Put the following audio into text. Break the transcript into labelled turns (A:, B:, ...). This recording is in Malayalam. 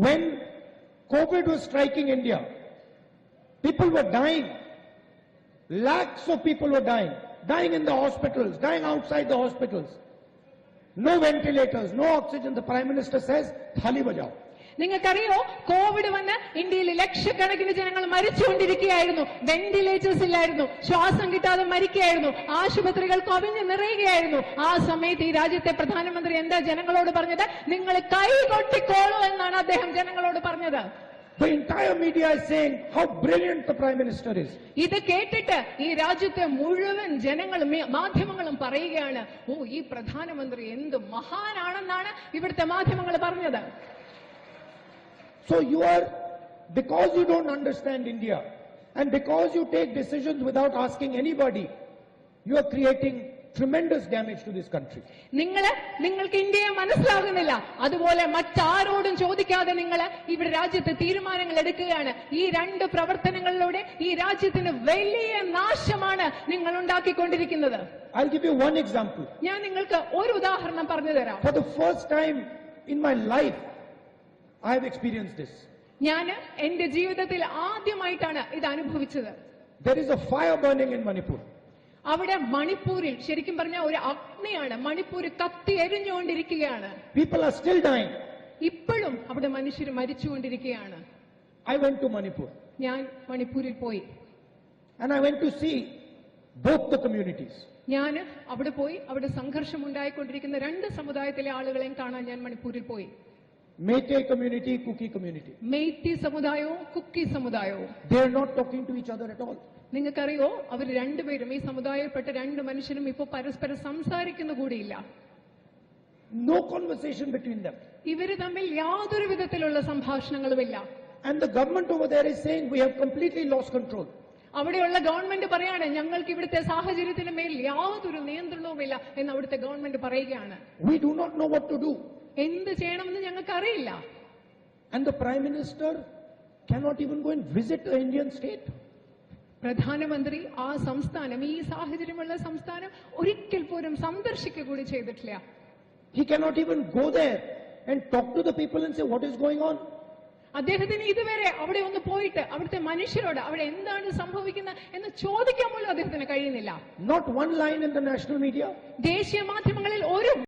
A: When COVID was striking India, people were dying. Lakhs of people were dying in the hospitals, dying outside the hospitals. No ventilators, no oxygen. The Prime Minister says, "Thali bajao."
B: നിങ്ങൾക്കറിയോ, കോവിഡ് വന്ന് ഇന്ത്യയിൽ ലക്ഷക്കണക്കിന് ജനങ്ങൾ മരിച്ചുകൊണ്ടിരിക്കുകയായിരുന്നു. വെന്റിലേറ്റേഴ്സ് ഇല്ലായിരുന്നു, ശ്വാസം കിട്ടാതെ മരിക്കുകയായിരുന്നു, ആശുപത്രികൾ കവിഞ്ഞു നിറയുകയായിരുന്നു. ആ സമയത്ത് ഈ രാജ്യത്തെ പ്രധാനമന്ത്രി എന്താ ജനങ്ങളോട് പറഞ്ഞത്? നിങ്ങൾ കൈകൊട്ടിക്കോളൂ എന്നാണ് അദ്ദേഹം ജനങ്ങളോട് പറഞ്ഞത്.
A: The entire media is saying how brilliant the Prime Minister is.
B: ഇത് കേട്ടിട്ട് ഈ രാജ്യത്തെ മുഴുവൻ ജനങ്ങളും മാധ്യമങ്ങളും പറയുകയാണ്, ഓ, ഈ പ്രധാനമന്ത്രി എന്ത് മഹാനാണെന്നാണ് ഇവിടുത്തെ മാധ്യമങ്ങൾ പറഞ്ഞത്.
A: So because you don't understand India, and because you take decisions without asking anybody, you are creating tremendous damage to this country.
B: നിങ്ങൾക്ക് ഇന്ത്യയെ മനസ്സിലാകുന്നില്ല, അതുപോലെ മറ്റാരോടും ചോദിക്കാതെ നിങ്ങൾ ഇവിടെ രാജ്യത്തെ തീരുമാനങ്ങൾ എടുക്കുകയാണ്. ഈ രണ്ട് പ്രവർത്തനങ്ങളിലൂടെ ഈ രാജ്യത്തിന് വലിയ നാശമാണ് നിങ്ങൾ ഉണ്ടാക്കിക്കൊണ്ടിരിക്കുന്നത്.
A: I'll give you one example.
B: ഞാൻ നിങ്ങൾക്ക് ഒരു ഉദാഹരണം പറഞ്ഞു തരാം.
A: For the first time in my life, I have experienced this.
B: ഞാൻ എന്റെ ജീവിതത്തിൽ ആദ്യമായിട്ടാണ് ഇത് അനുഭവിച്ചത്.
A: There is a fire burning in Manipur.
B: അവിടെ മണിപ്പൂരിൽ ശരിക്കും പറഞ്ഞാൽ ഒരു അഗ്നിയാണ്. മണിപ്പൂർ കത്തി എരിഞ്ഞുകൊണ്ടിരിക്കുകയാണ്.
A: People are still dying.
B: ഇപ്പോഴും അവിടെ മനുഷ്യർ മരിച്ചുകൊണ്ടിരിക്കുകയാണ്.
A: I went to Manipur.
B: ഞാൻ മണിപ്പൂരിൽ പോയി.
A: And I went to see both the communities.
B: ഞാൻ അവിടെ പോയി. അവിടെ സംഘർഷം ഉണ്ടായിക്കൊണ്ടിരിക്കുന്ന രണ്ട് സമുദായത്തിലെ ആളുകളെയും കാണാൻ ഞാൻ മണിപ്പൂരിൽ പോയി.
A: Meitei community, Kuki community.
B: Meitei സമുദായവും Kuki സമുദായവും.
A: They are not talking to each other at all.
B: നിങ്ങൾക്കറിയോ, അവർ രണ്ടുപേരും, ഈ സമുദായപ്പെട്ട രണ്ട് മനുഷ്യരും ഇപ്പോൾ പരസ്പരം സംസാരിക്കുന്ന കൂടിയില്ല.
A: No conversation between them.
B: ഇവര് തമ്മിൽ യാതൊരു വിധത്തിലുള്ള സംഭാഷണങ്ങളുമില്ല.
A: And the government over there is saying we have completely lost control.
B: അവിടെയുള്ള ഗവൺമെന്റ് പറയാണ്, ഞങ്ങൾക്ക് ഇവിടുത്തെ സാഹചര്യത്തിന് മേൽ യാതൊരു നിയന്ത്രണവുമില്ല എന്ന് അവിടുത്തെ ഗവൺമെന്റ് പറയുകയാണ്.
A: We do not know what to do.
B: എന്ത് ചെയ്യണമെന്ന് ഞങ്ങൾക്ക് അറിയില്ല.
A: And the Prime Minister cannot even go and visit the Indian state.
B: പ്രധാനമന്ത്രി ആ സംസ്ഥാനം, ഈ സാഹചര്യമുള്ള സംസ്ഥാനം ഒരിക്കൽ പോലും സന്ദർശിക്കുക കൂടി ചെയ്തിട്ടില്ല.
A: He cannot even go there and talk to the people and say what is going on.
B: അദ്ദേഹത്തിന് ഇതുവരെ അവിടെ ഒന്ന് പോയിട്ട് അവിടുത്തെ മനുഷ്യരോട് അവിടെ എന്താണ് സംഭവിക്കുന്നത് എന്ന് ചോദിക്കാൻ പോലും അദ്ദേഹത്തിന് കഴിയുന്നില്ല.
A: Not one line in the national media.
B: ദേശീയ മാധ്യമങ്ങളിൽ ഒരു